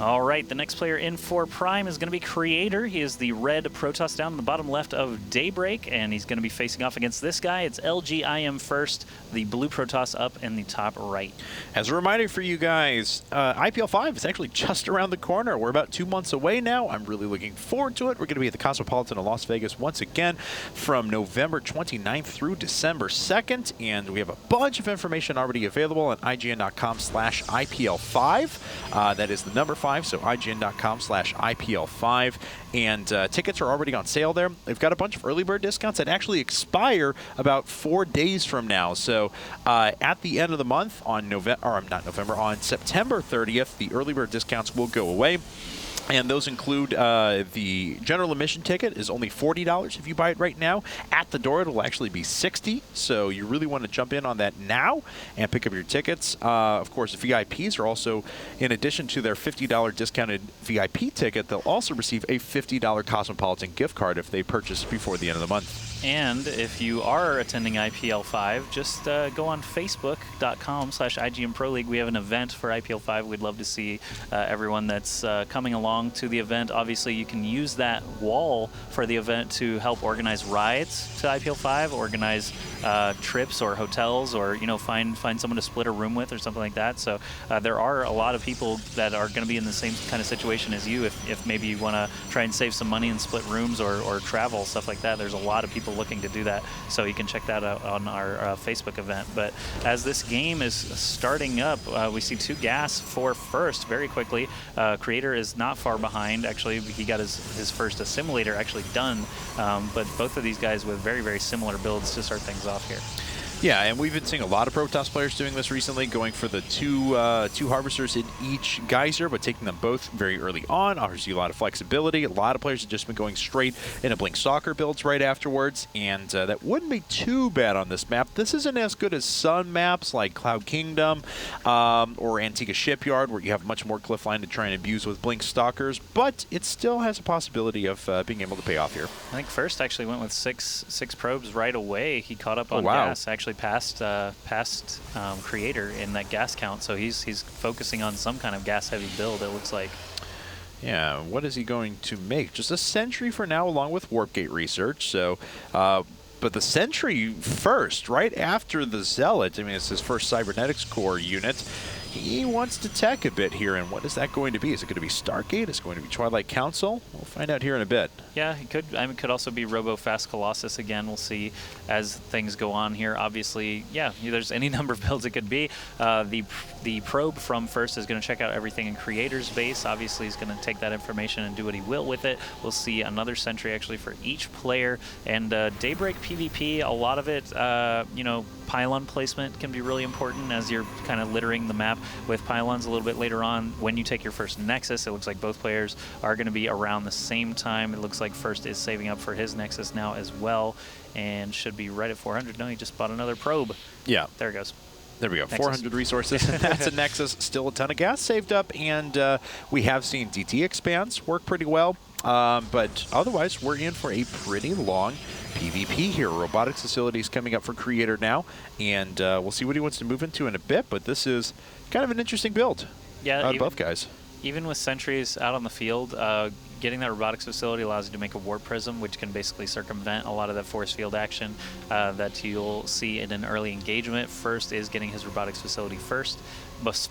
All right, the next player in for Prime is going to be Creator. He is the red Protoss down in the bottom left of Daybreak, and he's going to be facing off against this guy. It's LGIM first, the blue Protoss up in the top right. As a reminder for you guys, IPL 5 is actually just around the corner. We're about 2 months away now. I'm really looking forward to it. We're going to be at the Cosmopolitan of Las Vegas once again from November 29th through December 2nd, and we have a bunch of information already available on IGN.com/IPL5. That is the number 5. So IGN.com/IPL5, and tickets are already on sale there. They've got a bunch of early bird discounts that actually expire about 4 days from now. So at the end of the month on September 30th, the early bird discounts will go away. And those include the general admission ticket is only $40 if you buy it right now. At the door, it'll actually be $60. So you really want to jump in on that now and pick up your tickets. Of course, VIPs are also, in addition to their $50 discounted VIP ticket, they'll also receive a $50 Cosmopolitan gift card if they purchase before the end of the month. And if you are attending IPL 5, just go on Facebook.com/IGNProLeague. We have an event for IPL 5. We'd love to see everyone that's coming along to the event. Obviously, you can use that wall for the event to help organize rides to IPL 5, organize trips or hotels, or find someone to split a room with or something like that. So there are a lot of people that are going to be in the same kind of situation as you. If maybe you want to try and save some money and split rooms or travel, stuff like that, there's a lot of people looking to do that. So you can check that out on our Facebook event. But as this game is starting up, we see 2 gas for first very quickly. Creator is not far behind. Actually, he got his first assimilator actually done. But both of these guys with very, very similar builds to start things off here. Yeah, and we've been seeing a lot of Protoss players doing this recently, going for the two Harvesters in each Geyser, but taking them both very early on. Offers you a lot of flexibility. A lot of players have just been going straight into Blink Stalker builds right afterwards, and that wouldn't be too bad on this map. This isn't as good as some maps like Cloud Kingdom or Antigua Shipyard, where you have much more cliff line to try and abuse with Blink Stalkers, but it still has a possibility of being able to pay off here. I think First actually went with six probes right away. He caught up on wow. gas, actually past Creator in that gas count, so he's focusing on some kind of gas-heavy build, it looks like. Yeah, what is he going to make? Just a Sentry for now, along with Warp Gate Research. So, but the Sentry first, right after the Zealot. I mean, it's his first Cybernetics Core unit. He wants to tech a bit here, and what is that going to be? Is it going to be Stargate? Is it going to be Twilight Council? We'll find out here in a bit. Yeah, it could. I mean, it could also be Robo Fast Colossus again. We'll see as things go on here. Obviously, yeah, there's any number of builds it could be. The probe from First is going to check out everything in Creator's base. Obviously, he's going to take that information and do what he will with it. We'll see another Sentry actually for each player. And Daybreak PvP, a lot of it, pylon placement can be really important as you're kind of littering the map with pylons a little bit later on. When you take your first Nexus, it looks like both players are going to be around the same time. It looks like First is saving up for his Nexus now as well, and should be right at 400. No, he just bought another probe. Yeah. There it goes. There we go, Nexus. 400 resources. That's a Nexus, still a ton of gas saved up, and we have seen DT expands work pretty well. But otherwise, we're in for a pretty long PvP here. Robotics facility is coming up for Creator now, and we'll see what he wants to move into in a bit, but this is kind of an interesting build out of both guys. Even with sentries out on the field, getting that robotics facility allows you to make a warp prism, which can basically circumvent a lot of that force field action that you'll see in an early engagement. First is getting his robotics facility first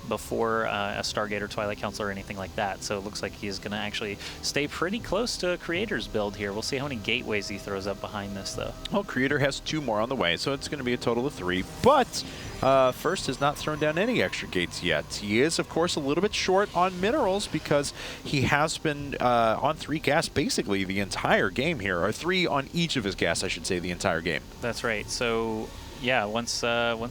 before a Stargate or Twilight Council or anything like that. So it looks like he is going to actually stay pretty close to Creator's build here. We'll see how many gateways he throws up behind this, though. Well, Creator has 2 more on the way, so it's going to be a total of 3. But First has not thrown down any extra gates yet. He is, of course, a little bit short on minerals because he has been on 3 gas basically the entire game here, or 3 on each of his gas, I should say, the entire game. That's right. So yeah, once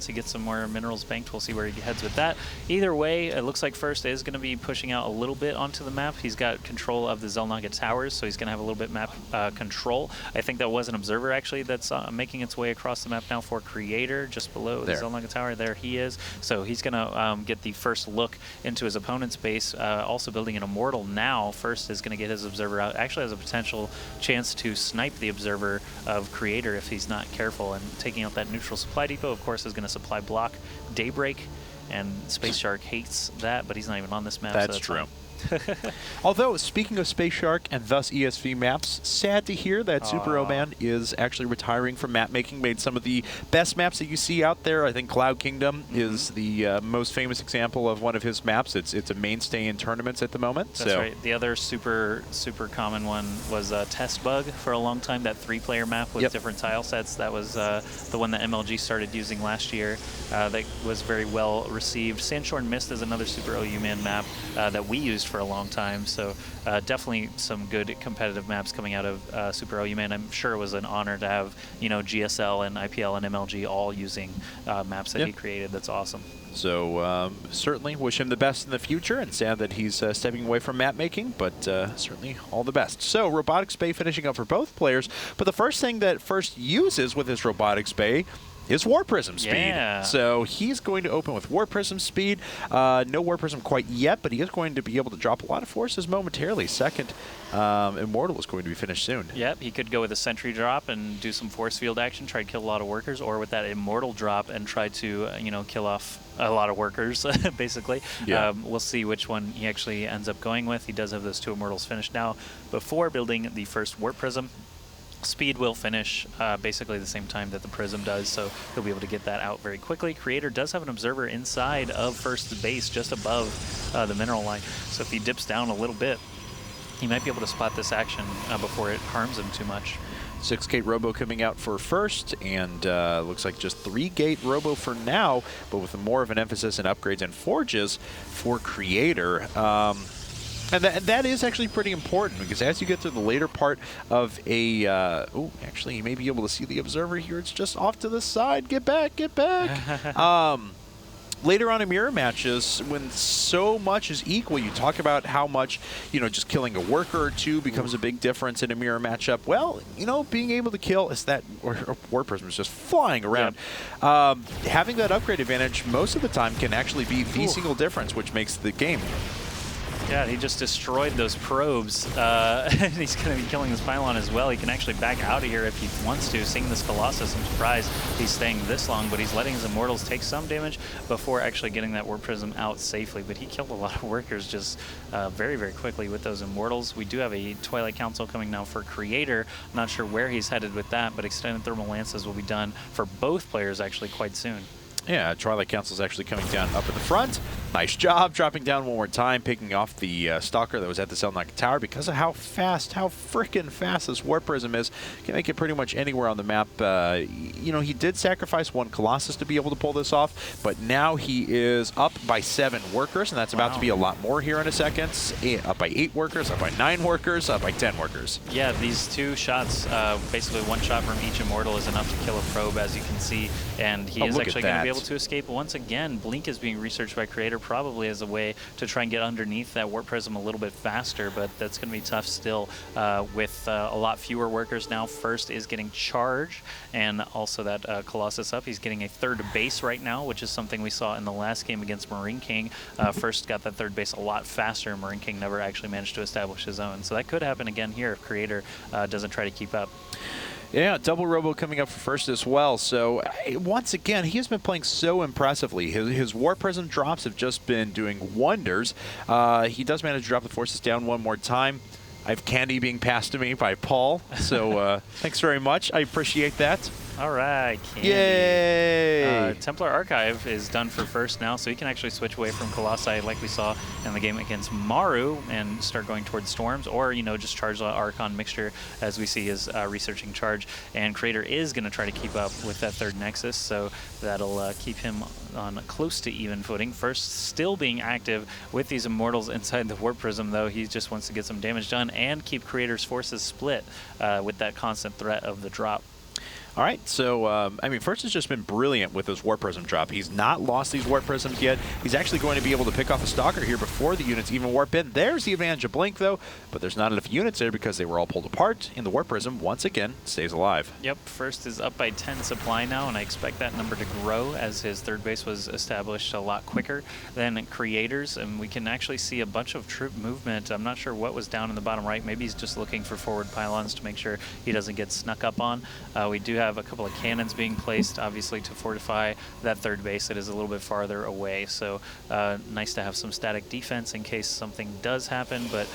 he gets some more minerals banked, we'll see where he heads with that. Either way, it looks like First is going to be pushing out a little bit onto the map. He's got control of the Zelnaga Towers, so he's going to have a little bit map control. I think that was an observer, actually, that's making its way across the map now for Creator, just below the Zelnaga Tower. There he is. So he's going to get the first look into his opponent's base, also building an Immortal now. First is going to get his observer out. Actually has a potential chance to snipe the observer of Creator if he's not careful, and taking out that neutral supply depot, of course, is going to supply block Daybreak, and Space Shark hates that, but he's not even on this map. That's so true. Although, speaking of Space Shark and thus ESV maps, sad to hear that Super O-Man is actually retiring from map making. Made some of the best maps that you see out there. I think Cloud Kingdom is the most famous example of one of his maps. It's a mainstay in tournaments at the moment. That's right. The other super common one was Test Bug for a long time, that 3-player map with different tile sets. That was the one that MLG started using last year. That was very well received. Sandshorn Mist is another Super OU-Man map that we used for a long time. So definitely some good competitive maps coming out of Super OU-Man. I'm sure it was an honor to have, you know, GSL and IPL and MLG all using maps that he created. That's awesome. So certainly wish him the best in the future, and sad that he's stepping away from map making, but certainly all the best. So Robotics Bay finishing up for both players, but the first thing that First uses with his Robotics Bay is Warp Prism speed. Yeah. So he's going to open with Warp Prism speed. No Warp Prism quite yet, but he is going to be able to drop a lot of forces momentarily. Second Immortal is going to be finished soon. Yep, he could go with a Sentry drop and do some force field action, try to kill a lot of workers, or with that Immortal drop and try to, you know, kill off a lot of workers, basically. Yeah. We'll see which one he actually ends up going with. He does have those 2 Immortals finished now before building the first Warp Prism. Speed will finish basically the same time that the Prism does, so he'll be able to get that out very quickly. Creator does have an observer inside of First base, just above the mineral line, so if he dips down a little bit, he might be able to spot this action before it harms him too much. 6-gate Robo coming out for First, and looks like just 3-gate Robo for now, but with more of an emphasis in upgrades and forges for Creator. And that is actually pretty important, because as you get to the later part of a... oh, actually, you may be able to see the observer here. It's just off to the side. Get back, get back. Later on in mirror matches, when so much is equal, you talk about how much, you know, just killing a worker or 2 becomes a big difference in a mirror matchup. Well, you know, being able to kill is that Warp Prism is just flying around. Yep. Having that upgrade advantage most of the time can actually be the single difference, which makes the game. Yeah, he just destroyed those probes. He's going to be killing this pylon as well. He can actually back out of here if he wants to. Seeing this Colossus, I'm surprised he's staying this long, but he's letting his Immortals take some damage before actually getting that Warp Prism out safely. But he killed a lot of workers just very, very quickly with those Immortals. We do have a Twilight Council coming now for Creator. I'm not sure where he's headed with that, but Extended Thermal Lances will be done for both players actually quite soon. Yeah, Twilight Council is actually coming down up at the front. Nice job dropping down one more time, picking off the Stalker that was at the Selknot Tower. Because of how freaking fast this Warp Prism is, can make it pretty much anywhere on the map. You know, he did sacrifice 1 Colossus to be able to pull this off, but now he is up by 7 workers, and that's about to be a lot more here in a second. Up by 8 workers, up by 9 workers, up by 10 workers. Yeah, these 2 shots, basically 1 shot from each Immortal is enough to kill a probe, as you can see, and he is actually going to be able to escape. Once again, Blink is being researched by Creator probably as a way to try and get underneath that Warp Prism a little bit faster, but that's going to be tough still with a lot fewer workers now. First is getting charged, and also that Colossus up. He's getting a 3rd base right now, which is something we saw in the last game against Marine King. First got that 3rd base a lot faster. Marine King never actually managed to establish his own, so that could happen again here if Creator doesn't try to keep up. Yeah, double Robo coming up for First as well. So, once again, he has been playing so impressively. His Warp Prism drops have just been doing wonders. He does manage to drop the forces down one more time. I have candy being passed to me by Paul, so thanks very much. I appreciate that. All right, candy. Yay! Templar Archive is done for First now, so he can actually switch away from Colossi like we saw in the game against Maru and start going towards Storms, or, you know, just charge the Archon Mixture as we see his researching charge. And Creator is going to try to keep up with that 3rd Nexus, so that'll keep him on close to even footing. First still being active with these Immortals inside the Warp Prism, though. He just wants to get some damage done and keep Creator's forces split with that constant threat of the drop. All right, so, I mean, First has just been brilliant with his Warp Prism drop. He's not lost these Warp Prisms yet. He's actually going to be able to pick off a Stalker here before the units even warp in. There's the advantage of Blink, though, but there's not enough units there because they were all pulled apart, and the Warp Prism, once again, stays alive. Yep, First is up by 10 supply now, and I expect that number to grow as his 3rd base was established a lot quicker than Creators, and we can actually see a bunch of troop movement. I'm not sure what was down in the bottom right. Maybe he's just looking for forward pylons to make sure he doesn't get snuck up on. We do have have a couple of cannons being placed, obviously, to fortify that third base that is a little bit farther away. So nice to have some static defense in case something does happen. But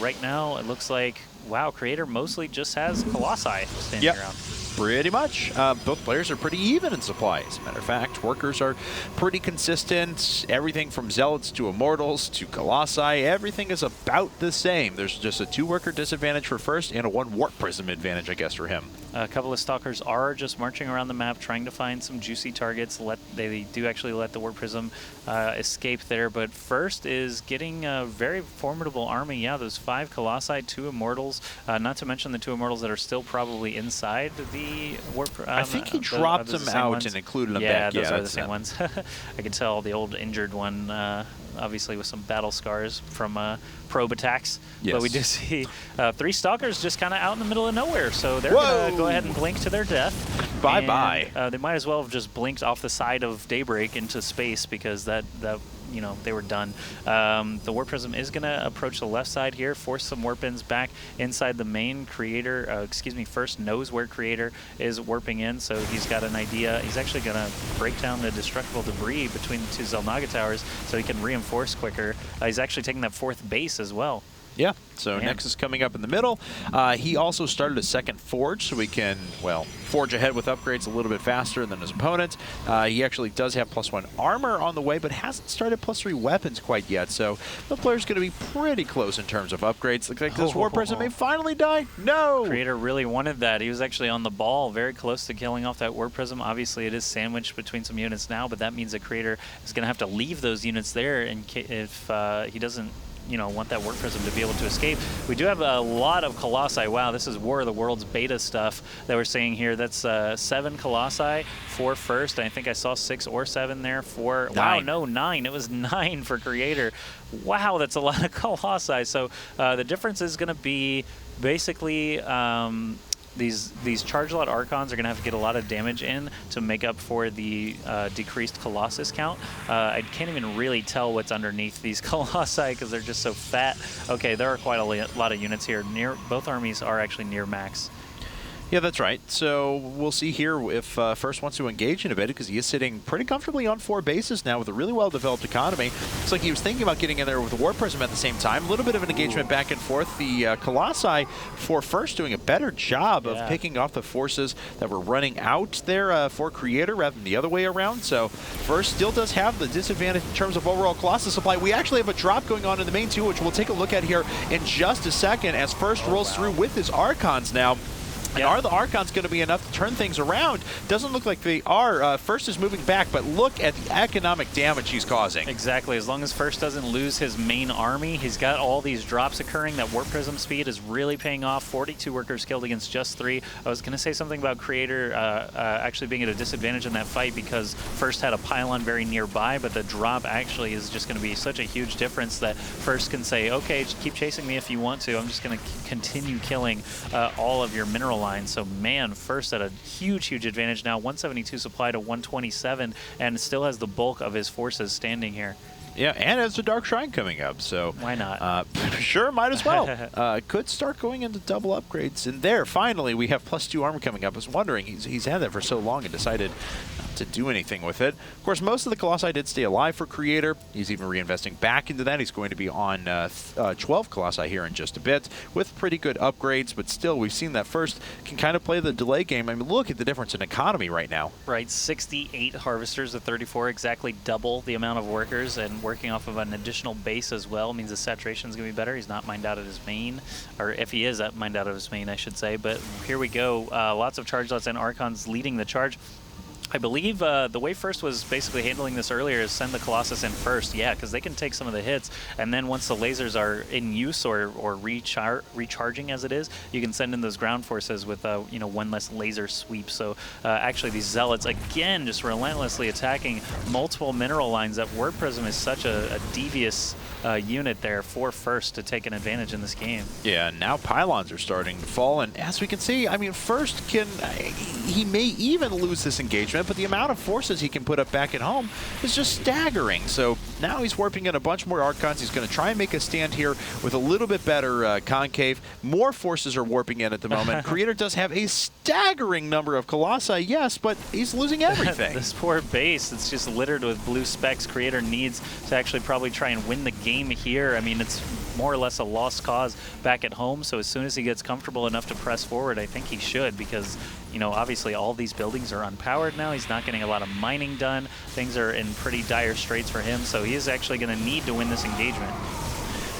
right now, it looks like, wow, Creator mostly just has Colossi standing around. Pretty much. Both players are pretty even in supply. As a matter of fact, workers are pretty consistent. Everything from Zealots to Immortals to Colossi, everything is about the same. There's just a 2-worker disadvantage for first and a 1 Warp Prism advantage, I guess, for him. A couple of Stalkers are just marching around the map trying to find some juicy targets. They do actually let the Warp Prism escape there, but first is getting a very formidable army. Yeah, those 5 Colossi, 2 Immortals, not to mention the 2 Immortals that are still probably inside the Warp. I think he dropped them out ones? and included them yeah, back. Those are the same ones. I can tell the old injured one, obviously with some battle scars from probe attacks. Yes. But we do see 3 Stalkers just kind of out in the middle of nowhere, so they're going to go ahead and blink to their death. Bye-bye. They might as well have just blinked off the side of Daybreak into space, because that you know, they were done. The Warp Prism is going to approach the left side here, force some warp-ins back inside the main. Creator, first knows where Creator is warping in, so he's got an idea. He's actually going to break down the destructible debris between the 2 Xel'Naga towers so he can reinforce quicker. He's actually taking that 4th base as well. Yeah, so Nexus coming up in the middle. He also started a 2nd Forge, so we can, well, forge ahead with upgrades a little bit faster than his opponent. He actually does have +1 armor on the way, but hasn't started +3 weapons quite yet, so the player's going to be pretty close in terms of upgrades. Looks like this Warp Prism may finally die. No! Creator really wanted that. He was actually on the ball, very close to killing off that Warp Prism. Obviously, it is sandwiched between some units now, but that means that Creator is going to have to leave those units there if he doesn't, you know, want that Warp Prism to be able to escape. We do have a lot of Colossi. Wow, this is War of the Worlds beta stuff that we're seeing here. That's 7 Colossi for first. I think I saw 6 or 7 there for... 9. Wow, no, 9. It was 9 for Creator. Wow, that's a lot of Colossi. So the difference is going to be basically... These charge lot Archons are going to have to get a lot of damage in to make up for the decreased Colossus count. I can't even really tell what's underneath these Colossi because they're just so fat. Okay, there are quite a lot of units here. Both armies are actually near max. Yeah, that's right. So we'll see here if First wants to engage in a bit, because he is sitting pretty comfortably on 4 bases now with a really well-developed economy. Looks like he was thinking about getting in there with the Warp Prism at the same time. A little bit of an engagement back and forth. The Colossi for First doing a better job of picking off the forces that were running out there for Creator rather than the other way around. So First still does have the disadvantage in terms of overall Colossus supply. We actually have a drop going on in the main too, which we'll take a look at here in just a second as First rolls through with his Archons now. And are the Archons going to be enough to turn things around? Doesn't look like they are. First is moving back, but look at the economic damage he's causing. Exactly. As long as First doesn't lose his main army, he's got all these drops occurring. That Warp Prism speed is really paying off. 42 workers killed against just 3. I was going to say something about Creator actually being at a disadvantage in that fight because First had a pylon very nearby, but the drop actually is just going to be such a huge difference that First can say, okay, just keep chasing me if you want to. I'm just going to continue killing all of your mineral lines. So man, First at a huge advantage now, 172 supply to 127, and still has the bulk of his forces standing here. Yeah, and has the Dark Shrine coming up, so... Why not? Sure, might as well. Could start going into double upgrades. And there, finally, we have +2 armor coming up. I was wondering, he's had that for so long and decided not to do anything with it. Of course, most of the Colossi did stay alive for Creator. He's even reinvesting back into that. He's going to be on 12 Colossi here in just a bit with pretty good upgrades, but still, we've seen that First can kind of play the delay game. I mean, look at the difference in economy right now. Right, 68 Harvesters to 34, exactly double the amount of workers, and working off of an additional base as well means the saturation is going to be better. He's not mined out of his main, or if he is mined out of his main, I should say. But here we go. Lots of charge lots and Archons leading the charge. I believe the way First was basically handling this earlier is send the Colossus in first, yeah, because they can take some of the hits, and then once the lasers are in use or recharging as it is, you can send in those ground forces with you know, 1 less laser sweep. So actually these Zealots again just relentlessly attacking multiple mineral lines. That Warp Prism is such a devious unit there for First to take an advantage in this game. Yeah, now pylons are starting to fall, and as we can see, I mean, First he may even lose this engagement, but the amount of forces he can put up back at home is just staggering. So now he's warping in a bunch more Archons. He's going to try and make a stand here with a little bit better concave. More forces are warping in at the moment. Creator does have a staggering number of Colossi, yes, but he's losing everything. This poor base, it's just littered with blue specks. Creator needs to actually probably try and win the game here. I mean, it's more or less a lost cause back at home, so as soon as he gets comfortable enough to press forward, I think he should, because, you know, obviously all these buildings are unpowered now. He's not getting a lot of mining done. Things are in pretty dire straits for him, so he is actually going to need to win this engagement.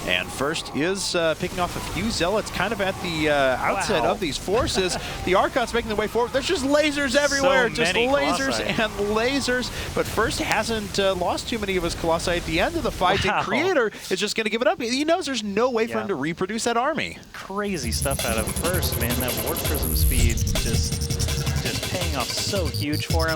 And First is picking off a few Zealots kind of at the outset of these forces. The Archons making their way forward. There's just lasers everywhere. Just lasers and lasers. But First hasn't lost too many of his Colossi at the end of the fight. And Creator is just going to give it up. He knows there's no way for him to reproduce that army. Crazy stuff out of First, man. That warp prism speed just paying off so huge for him.